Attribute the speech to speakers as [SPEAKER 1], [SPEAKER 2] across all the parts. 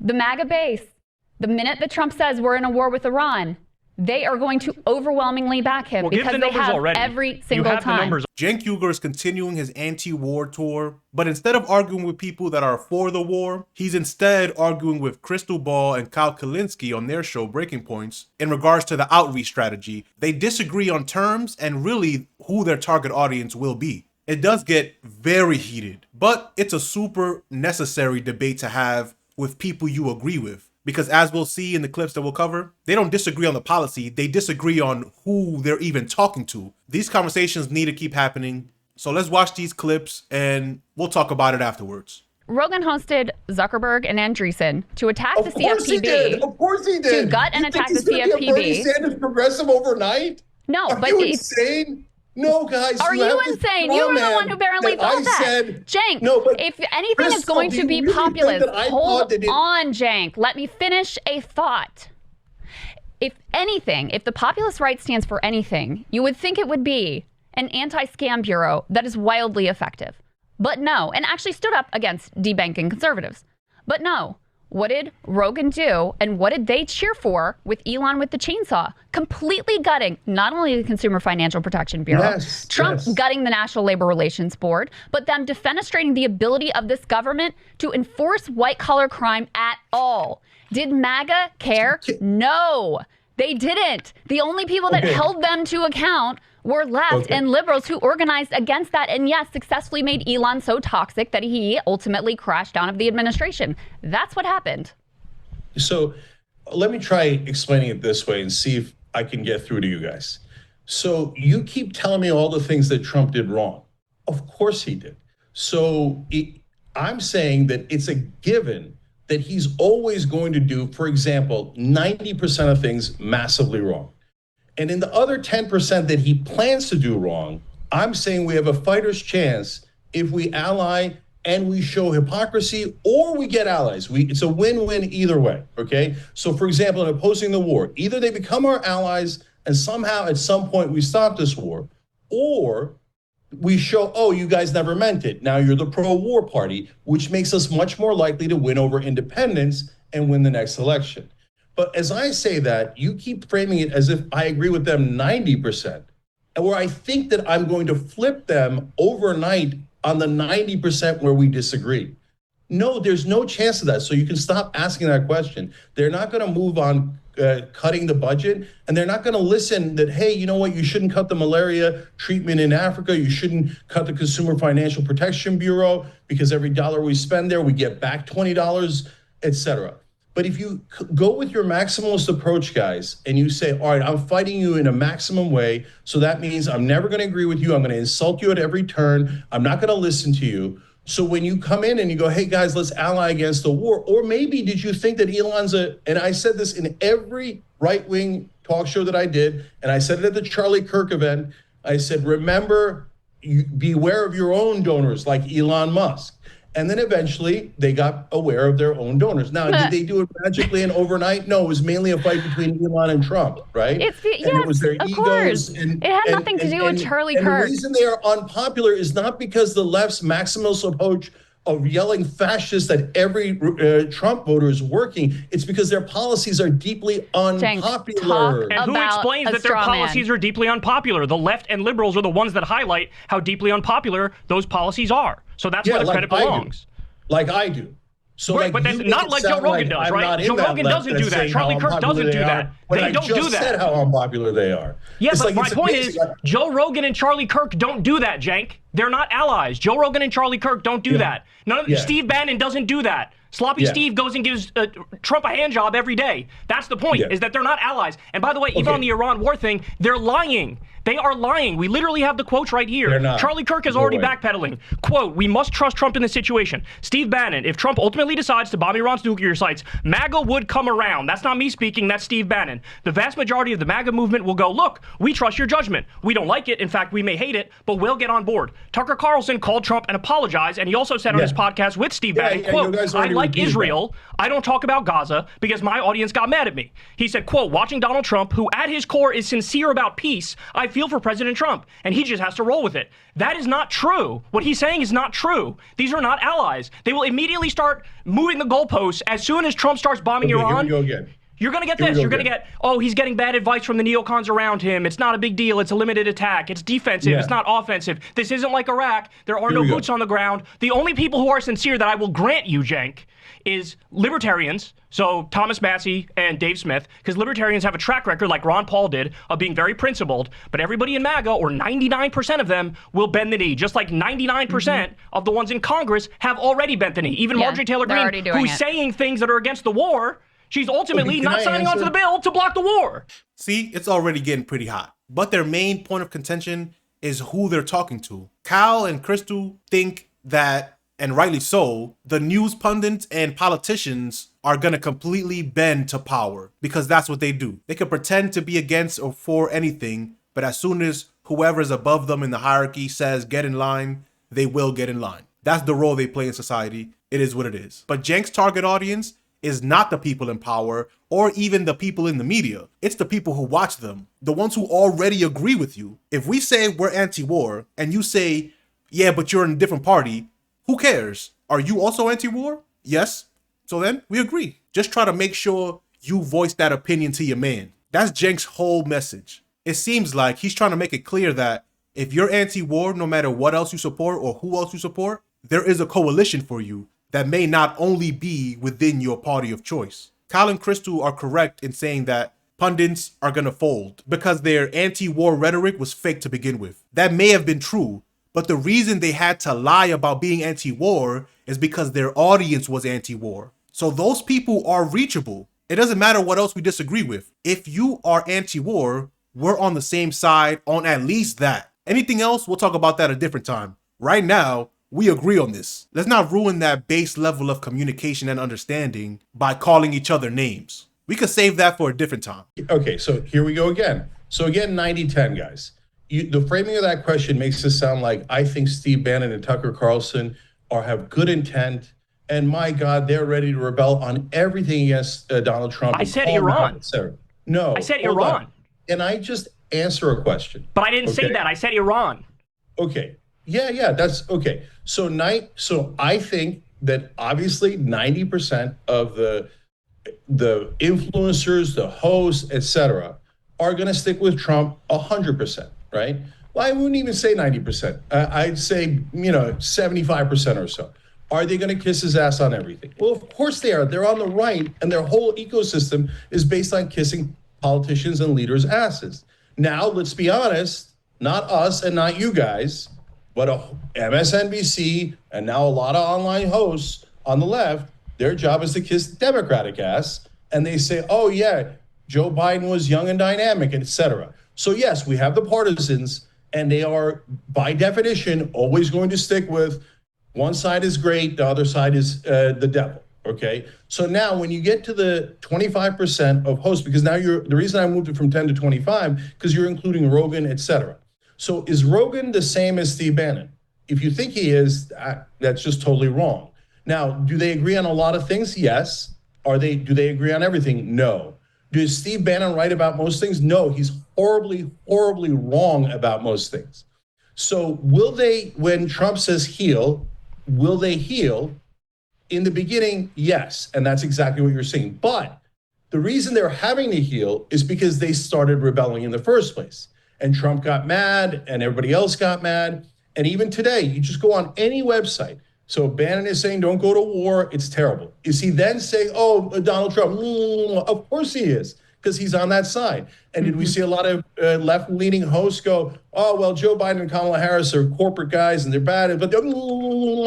[SPEAKER 1] the MAGA base, the minute that Trump says we're in a war with Iran, they are going to overwhelmingly back him because they have every single time.
[SPEAKER 2] Cenk Uygur is continuing his anti-war tour, but instead of arguing with people that are for the war, he's instead arguing with Krystal and Kulinsky on their show Breaking Points in regards to the outreach strategy. They disagree on terms and really who their target audience will be. It does get very heated, but it's a super necessary debate to have with people you agree with. Because as we'll see in the clips that we'll cover, they don't disagree on the policy, they disagree on who they're even talking to. These conversations need to keep happening. So let's watch these clips and we'll talk about it afterwards.
[SPEAKER 1] Rogan hosted Zuckerberg and Andreessen to attack the CFPB.
[SPEAKER 3] Of course he did.
[SPEAKER 1] To gut and attack the CFPB.
[SPEAKER 3] Be a Bernie Sanders progressive overnight?
[SPEAKER 1] No,
[SPEAKER 3] but you insane? No, guys.
[SPEAKER 1] Are you insane? You were the one who apparently thought that. Cenk,
[SPEAKER 3] no, but
[SPEAKER 1] if anything is going to be populist, hold on, Cenk. Let me finish a thought. If anything, if the populist right stands for anything, you would think it would be an anti-scam bureau that is wildly effective. But no, and actually stood up against debanking conservatives. But no. What did Rogan do, and what did they cheer for with Elon with the chainsaw? Completely gutting not only the Consumer Financial Protection Bureau, Trump gutting the National Labor Relations Board, but them defenestrating the ability of this government to enforce white-collar crime at all. Did MAGA care? No, they didn't. The only people that held them to account were left and liberals who organized against that and, yes, successfully made Elon so toxic that he ultimately crashed out of the administration. That's what happened.
[SPEAKER 3] So let me try explaining it this way and see if I can get through to you guys. So you keep telling me all the things that Trump did wrong. Of course he did. So I'm saying that it's a given that he's always going to do, for example, 90% of things massively wrong. And in the other 10% that he plans to do wrong, I'm saying we have a fighter's chance if we ally and we show hypocrisy or we get allies. It's a win-win either way, okay? So for example, in opposing the war, either they become our allies and somehow at some point we stop this war, or we show, oh, you guys never meant it. Now you're the pro-war party, which makes us much more likely to win over independents and win the next election. But as I say that, you keep framing it as if I agree with them 90%, and where I think that I'm going to flip them overnight on the 90% where we disagree. No, there's no chance of that. So you can stop asking that question. They're not going to move on cutting the budget, and they're not going to listen that, hey, you know what, you shouldn't cut the malaria treatment in Africa. You shouldn't cut the Consumer Financial Protection Bureau because every dollar we spend there, we get back $20, et cetera. But if you go with your maximalist approach, guys, and you say, all right, I'm fighting you in a maximum way, so that means I'm never going to agree with you. I'm going to insult you at every turn. I'm not going to listen to you. So when you come in and you go, hey, guys, let's ally against the war, or maybe did you think that Elon's and I said this in every right-wing talk show that I did, and I said it at the Charlie Kirk event, I said, remember, beware of your own donors like Elon Musk. And then eventually they got aware of their own donors. Now, did they do it magically and overnight? No, it was mainly a fight between Elon and Trump, right?
[SPEAKER 1] It was their egos. It had nothing to do with Charlie Kirk.
[SPEAKER 3] And the reason they are unpopular is not because the left's maximalist approach of yelling fascist at every Trump voter is working. It's because their policies are deeply unpopular.
[SPEAKER 4] And who explains that their policies are deeply unpopular? The left and liberals are the ones that highlight how deeply unpopular those policies are. So that's where the credit belongs.
[SPEAKER 3] Like I do. So
[SPEAKER 4] right, but that's not like Joe Rogan does, right? Joe Rogan doesn't do that. Charlie Kirk doesn't do that. They don't do that. I just said
[SPEAKER 3] how unpopular they are.
[SPEAKER 4] Yeah, but my point is, Joe Rogan and Charlie Kirk don't do that, Cenk. They're not allies. Joe Rogan and Charlie Kirk don't do that. Steve Bannon doesn't do that. Sloppy Steve goes and gives Trump a hand job every day. That's the point, is that they're not allies. And by the way, even on the Iran war thing, they're lying. They are lying. We literally have the quotes right here. Charlie Kirk is already backpedaling. Quote, we must trust Trump in this situation. Steve Bannon, if Trump ultimately decides to bomb Iran's nuclear sites, MAGA would come around. That's not me speaking. That's Steve Bannon. The vast majority of the MAGA movement will go, look, we trust your judgment. We don't like it. In fact, we may hate it, but we'll get on board. Tucker Carlson called Trump and apologized, and he also said on his podcast with Steve Bannon, quote, I'd like Israel, I don't talk about Gaza because my audience got mad at me. He said, quote, watching Donald Trump, who at his core is sincere about peace, I feel for President Trump, and he just has to roll with it. That is not true. What he's saying is not true. These are not allies. They will immediately start moving the goalposts as soon as Trump starts bombing Iran.
[SPEAKER 3] Here we go again.
[SPEAKER 4] You're going to get this. You're going to get, oh, he's getting bad advice from the neocons around him. It's not a big deal. It's a limited attack. It's defensive. It's not offensive. This isn't like Iraq. There are no boots on the ground. The only people who are sincere that I will grant you, Cenk, is libertarians. So Thomas Massey and Dave Smith, because libertarians have a track record like Ron Paul did of being very principled, but everybody in MAGA, or 99% of them, will bend the knee, just like 99% of the ones in Congress have already bent the knee. Even Marjorie Taylor Greene, who's saying things that are against the war, she's ultimately not signing on to the bill to block the war.
[SPEAKER 2] See, it's already getting pretty hot. But their main point of contention is who they're talking to. Cal and Krystal think that, and rightly so, the news pundits and politicians are going to completely bend to power because that's what they do. They can pretend to be against or for anything, but as soon as whoever's above them in the hierarchy says get in line, they will get in line. That's the role they play in society. It is what it is. But Cenk's target audience is not the people in power or even the people in the media. It's the people who watch them, the ones who already agree with you. If we say we're anti-war and you say, yeah, but you're in a different party, who cares? Are you also anti-war? Yes. So then we agree. Just try to make sure you voice that opinion to your man. That's Cenk's whole message. It seems like he's trying to make it clear that if you're anti-war, no matter what else you support or who else you support, there is a coalition for you that may not only be within your party of choice. Cal and Krystal are correct in saying that pundits are gonna fold because their anti-war rhetoric was fake to begin with. That may have been true, but the reason they had to lie about being anti-war is because their audience was anti-war. So those people are reachable. It doesn't matter what else we disagree with. If you are anti-war, we're on the same side on at least that. Anything else, we'll talk about that a different time. Right now, we agree on this. Let's not ruin that base level of communication and understanding by calling each other names. We could save that for a different time.
[SPEAKER 3] Okay, so here we go again. So again, 90-10, guys. The framing of that question makes it sound like I think Steve Bannon and Tucker Carlson have good intent, and my God, they're ready to rebel on everything against Donald Trump.
[SPEAKER 4] I said Iran.
[SPEAKER 3] No.
[SPEAKER 4] I said Iran.
[SPEAKER 3] And I just answer a question.
[SPEAKER 4] But I didn't say that. I said Iran.
[SPEAKER 3] Okay. Yeah, that's okay. So I think that obviously 90% of the influencers, the hosts, etc., are going to stick with Trump 100%, right? Well, I wouldn't even say 90%. I'd say 75% or so. Are they going to kiss his ass on everything? Well, of course they are. They're on the right, and their whole ecosystem is based on kissing politicians and leaders' asses. Now, let's be honest, not us and not you guys, but MSNBC and now a lot of online hosts on the left, their job is to kiss Democratic ass. And they say, oh, yeah, Joe Biden was young and dynamic, et cetera. So, yes, we have the partisans, and they are, by definition, always going to stick with one side is great, the other side is the devil. Okay. So now when you get to the 25% of hosts, because now the reason I moved it from 10 to 25, because you're including Rogan, et cetera. So is Rogan the same as Steve Bannon? If you think he is, that's just totally wrong. Now, do they agree on a lot of things? Yes. Do they agree on everything? No. Does Steve Bannon right about most things? No, he's horribly, horribly wrong about most things. So will they, when Trump says heal, will they heal? In the beginning, yes. And that's exactly what you're saying. But the reason they're having to heal is because they started rebelling in the first place. And Trump got mad and everybody else got mad. And even today, you just go on any website. So Bannon is saying, don't go to war. It's terrible. Is he then saying, oh, Donald Trump? Of course he is, because he's on that side. And did we see a lot of left-leaning hosts go, oh, well, Joe Biden and Kamala Harris are corporate guys and they're bad, but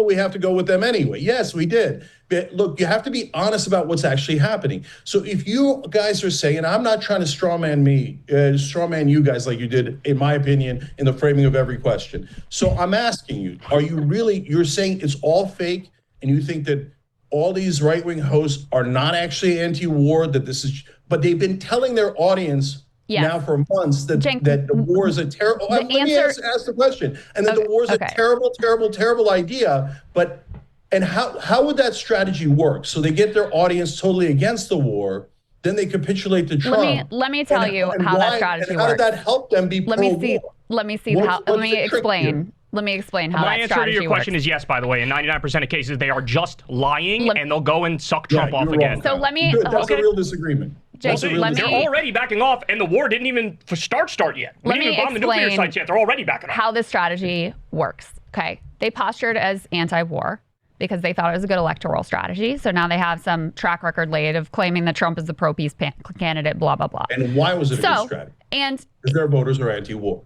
[SPEAKER 3] we have to go with them anyway? Yes, we did. But look, you have to be honest about what's actually happening. So if you guys are saying, and I'm not trying to strawman you guys like you did, in my opinion, in the framing of every question. So I'm asking you, you're saying it's all fake, and you think that all these right-wing hosts are not actually anti-war, but they've been telling their audience now for months that the war is a terrible. Let me ask the question, and that the war is a terrible, terrible, terrible idea. But And how would that strategy work? So they get their audience totally against the war, then they capitulate to Trump.
[SPEAKER 1] Let me tell you how that strategy works.
[SPEAKER 3] How did that help them be pro-war?
[SPEAKER 1] Let me explain. Let me explain how
[SPEAKER 4] My
[SPEAKER 1] that strategy works.
[SPEAKER 4] answer to your question is yes, by the way. In 99% of cases, they are just lying, and they'll go and suck Trump off again.
[SPEAKER 1] So let me...
[SPEAKER 3] That's a real disagreement.
[SPEAKER 1] Jake,
[SPEAKER 4] they're already backing off, and the war didn't even start yet. We didn't even bomb the nuclear sites yet. They're already backing off.
[SPEAKER 1] How this strategy works, okay? They postured as anti-war because they thought it was a good electoral strategy. So now they have some track record laid of claiming that Trump is the pro-peace candidate, blah, blah, blah.
[SPEAKER 3] And why was it a good strategy? Because their voters are anti-war.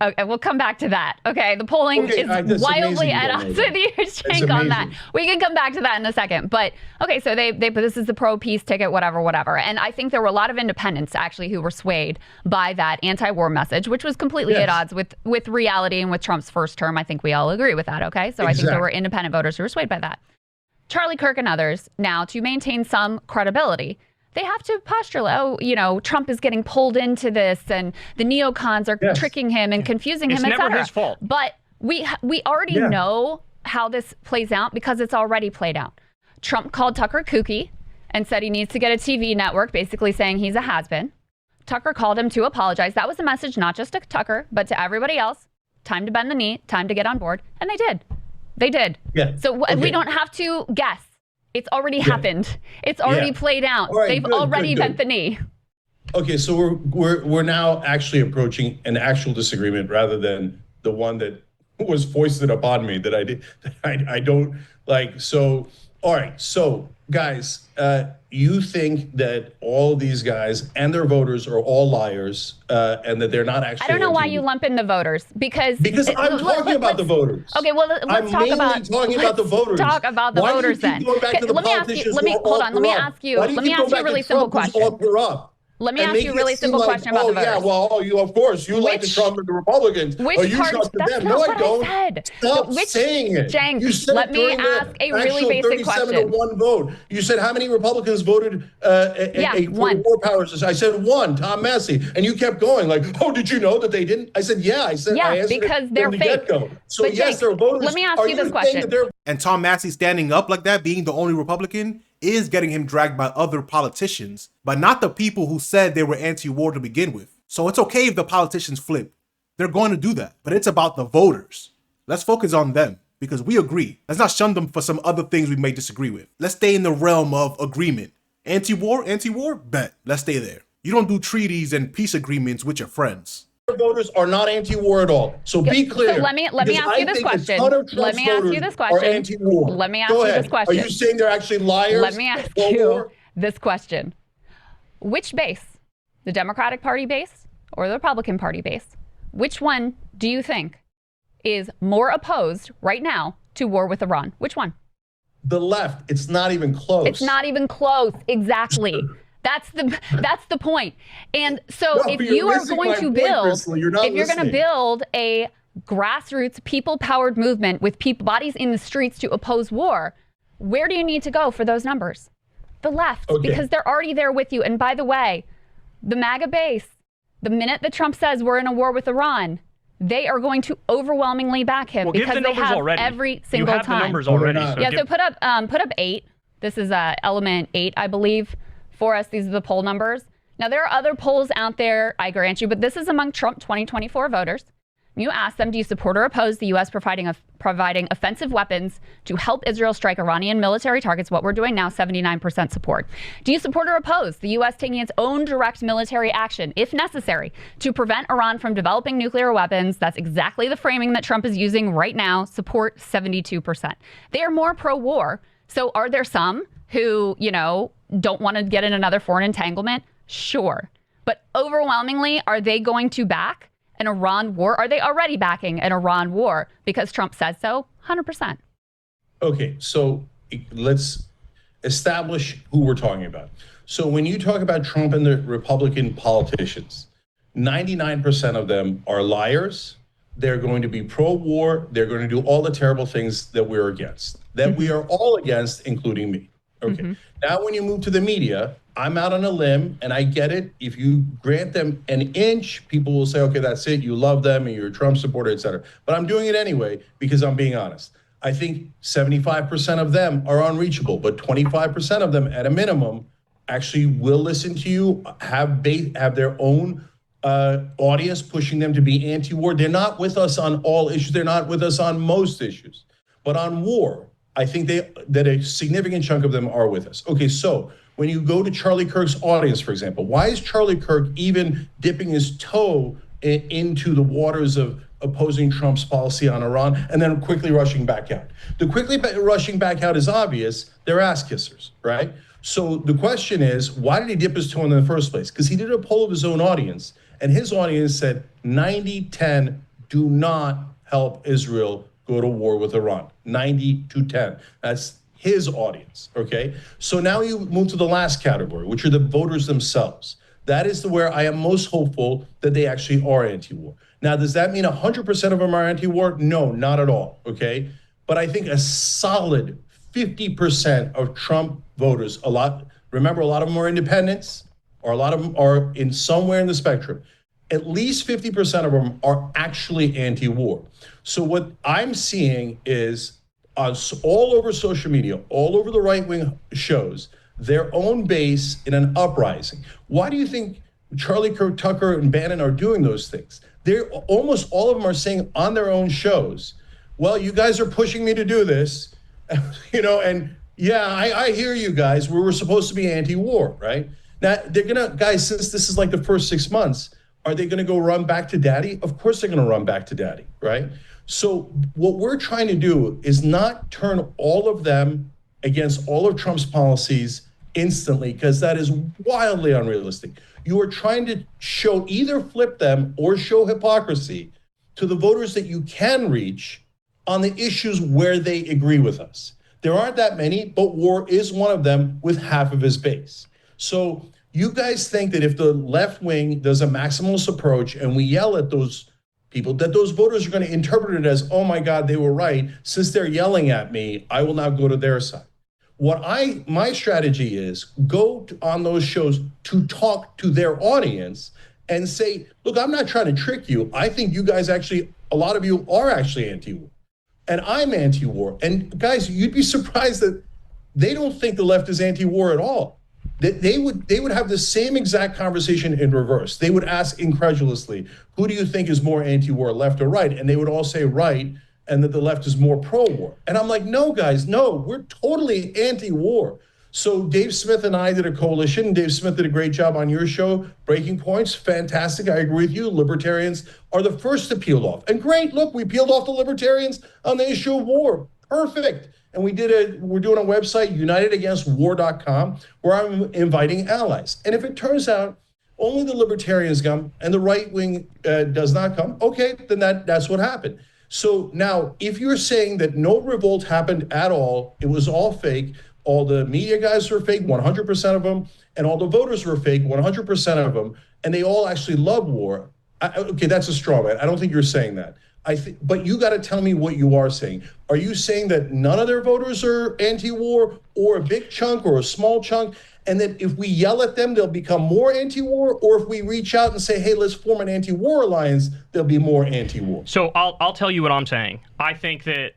[SPEAKER 1] Okay, we'll come back to that. Okay, the polling is wildly at odds with you, Cenk, on that. We can come back to that in a second. But okay, so they this is the pro-peace ticket, whatever. And I think there were a lot of independents actually who were swayed by that anti-war message, which was completely at odds with reality and with Trump's first term. I think we all agree with that. Okay, so I think there were independent voters who were swayed by that. Charlie Kirk and others now, to maintain some credibility, they have to postulate, Trump is getting pulled into this and the neocons are tricking him and confusing him, etc.
[SPEAKER 4] It's never his fault.
[SPEAKER 1] But we already know how this plays out because it's already played out. Trump called Tucker kooky and said he needs to get a TV network, basically saying he's a has-been. Tucker called him to apologize. That was a message not just to Tucker, but to everybody else. Time to bend the knee, time to get on board. And they did. They did. Yeah. So we don't have to guess. It's already happened. It's already played out. Right, they've already bent the knee.
[SPEAKER 3] Okay, so we're now actually approaching an actual disagreement rather than the one that was foisted upon me that I don't like. So, all right. So, guys, you think that all of these guys and their voters are all liars and that they're not actually...
[SPEAKER 1] I don't know why you lump in the voters because
[SPEAKER 3] I'm talking about the voters.
[SPEAKER 1] Okay, well, let's talk about
[SPEAKER 3] the voters.
[SPEAKER 1] Talk about the voters then. Let me ask you a really simple question. Let me ask you a really simple question about the voters.
[SPEAKER 3] Yeah, well, you of course you like the Trump and the Republicans.
[SPEAKER 1] Which part? That's not what I said.
[SPEAKER 3] Stop saying it.
[SPEAKER 1] Cenk, let me ask a really basic question.
[SPEAKER 3] 37-1 vote. You said how many Republicans voted for war powers? I said one, Tom Massey, and you kept going like, oh, did you know that they didn't? I said yeah. I said I
[SPEAKER 1] because they're fake.
[SPEAKER 3] So but yes, they're voters.
[SPEAKER 1] Let me ask you this question.
[SPEAKER 2] And Tom Massey standing up like that, being the only Republican, is getting him dragged by other politicians, but not the people who said they were anti-war to begin with. So it's okay if the politicians flip. They're going to do that, but it's about the voters. Let's focus on them because we agree. Let's not shun them for some other things we may disagree with. Let's stay in the realm of agreement. Anti-war, bet. Let's stay there. You don't do treaties and peace agreements with your friends.
[SPEAKER 3] Voters are not anti-war at all. So be clear.
[SPEAKER 1] So let me ask you this question. Let me ask you this question.
[SPEAKER 3] Are you saying they're actually liars?
[SPEAKER 1] Let me ask you this question. Which base, the Democratic Party base or the Republican Party base, which one do you think is more opposed right now to war with Iran? Which one?
[SPEAKER 3] The left. It's not even close.
[SPEAKER 1] It's not even close. Exactly. That's the point. And so if you are going to build a grassroots people-powered movement with bodies in the streets to oppose war, where do you need to go for those numbers? The left, because they're already there with you. And by the way, the MAGA base, the minute that Trump says we're in a war with Iran, they are going to overwhelmingly back him because they have every single time.
[SPEAKER 4] You have the numbers already.
[SPEAKER 1] So put up 8. This is element 8, I believe. For us, these are the poll numbers. Now, there are other polls out there, I grant you, but this is among Trump 2024 voters. You ask them, do you support or oppose the U.S. providing offensive weapons to help Israel strike Iranian military targets? What we're doing now, 79% support. Do you support or oppose the U.S. taking its own direct military action, if necessary, to prevent Iran from developing nuclear weapons? That's exactly the framing that Trump is using right now. Support 72%. They are more pro-war. So are there some who, don't want to get in another foreign entanglement? Sure. But overwhelmingly, are they going to back an Iran war? Are they already backing an Iran war because Trump says so? 100%.
[SPEAKER 3] Okay, so let's establish who we're talking about. So when you talk about Trump and the Republican politicians, 99% of them are liars. They're going to be pro-war. They're going to do all the terrible things that we're against, that we are all against, including me. Okay. Now, when you move to the media, I'm out on a limb and I get it. If you grant them an inch, people will say, okay, that's it. You love them and you're a Trump supporter, et cetera. But I'm doing it anyway because I'm being honest. I think 75% of them are unreachable, but 25% of them at a minimum actually will listen to you, have their own audience pushing them to be anti-war. They're not with us on all issues. They're not with us on most issues. But on war, I think that a significant chunk of them are with us. Okay, so when you go to Charlie Kirk's audience, for example, why is Charlie Kirk even dipping his toe into the waters of opposing Trump's policy on Iran and then quickly rushing back out? The quickly rushing back out is obvious. They're ass kissers, right? So the question is, why did he dip his toe in the first place? Because he did a poll of his own audience, and his audience said 90-10 do not help Israel go to war with Iran. 90-10. That's his audience, okay? So now you move to the last category, which are the voters themselves. That is where I am most hopeful that they actually are anti-war. Now, does that mean 100% of them are anti-war? No, not at all, okay? But I think a solid 50% of Trump voters, remember, a lot of them are independents, or a lot of them are in somewhere in the spectrum. At least 50% of them are actually anti-war. So what I'm seeing is all over social media, all over the right-wing shows, their own base in an uprising. Why do you think Charlie Kirk, Tucker, and Bannon are doing those things? Almost all of them are saying on their own shows, well, you guys are pushing me to do this, and yeah, I hear you guys. We were supposed to be anti-war, right? Now, guys, since this is like the first 6 months, are they gonna go run back to daddy? Of course they're gonna run back to daddy, right? So what we're trying to do is not turn all of them against all of Trump's policies instantly, because that is wildly unrealistic. You are trying to either flip them or show hypocrisy to the voters that you can reach on the issues where they agree with us. There aren't that many, but war is one of them with half of his base. So you guys think that if the left wing does a maximalist approach and we yell at those people, that those voters are going to interpret it as, oh my God, they were right. Since they're yelling at me, I will now go to their side. My strategy is go on those shows to talk to their audience and say, look, I'm not trying to trick you. I think you guys actually, a lot of you are actually anti-war. And I'm anti-war. And guys, you'd be surprised that they don't think the left is anti-war at all. They would have the same exact conversation in reverse. They would ask incredulously, who do you think is more anti-war, left or right? And they would all say right, and that the left is more pro-war. And I'm like, no, guys, no, we're totally anti-war. So Dave Smith and I did a coalition. Dave Smith did a great job on your show, Breaking Points. Fantastic. I agree with you. Libertarians are the first to peel off. And great, look, we peeled off the libertarians on the issue of war. Perfect. And we're doing a website, unitedagainstwar.com, where I'm inviting allies. And if it turns out only the libertarians come and the right wing does not come, okay, then that's what happened. So now, if you're saying that no revolt happened at all, it was all fake, all the media guys were fake, 100% of them, and all the voters were fake, 100% of them, and they all actually love war, okay, that's a straw man. I don't think you're saying that. But you got to tell me what you are saying. Are you saying that none of their voters are anti-war, or a big chunk or a small chunk, and that if we yell at them, they'll become more anti-war? Or if we reach out and say, hey, let's form an anti-war alliance, they'll be more anti-war?
[SPEAKER 4] So I'll tell you what I'm saying. I think that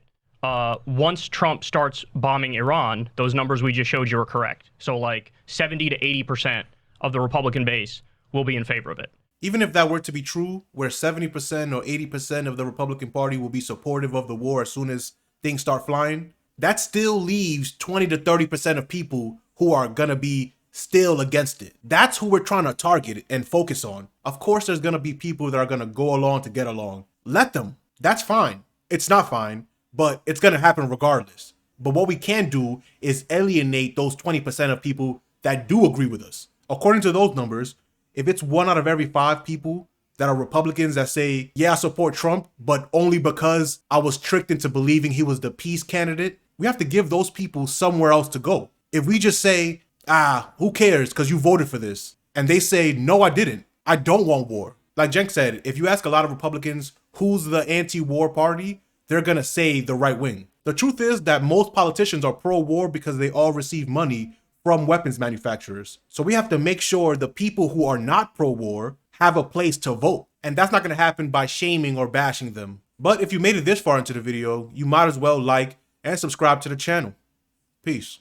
[SPEAKER 4] once Trump starts bombing Iran, those numbers we just showed you are correct. So like 70 to 80% of the Republican base will be in favor of it.
[SPEAKER 2] Even if that were to be true, where 70% or 80% of the Republican Party will be supportive of the war as soon as things start flying, that still leaves 20 to 30% of people who are going to be still against it. That's who we're trying to target and focus on. Of course, there's going to be people that are going to go along to get along. Let them. That's fine. It's not fine, but it's going to happen regardless. But what we can do is alienate those 20% of people that do agree with us. According to those numbers, if it's 1 out of every 5 people that are Republicans that say, yeah, I support Trump, but only because I was tricked into believing he was the peace candidate, we have to give those people somewhere else to go. If we just say, who cares because you voted for this, and they say, no, I didn't. I don't want war. Like Cenk said, if you ask a lot of Republicans who's the anti-war party, they're going to say the right wing. The truth is that most politicians are pro-war because they all receive money from weapons manufacturers. So we have to make sure the people who are not pro-war have a place to vote. And that's not going to happen by shaming or bashing them, But if you made it this far into the video, you might as well like and subscribe to the channel. Peace.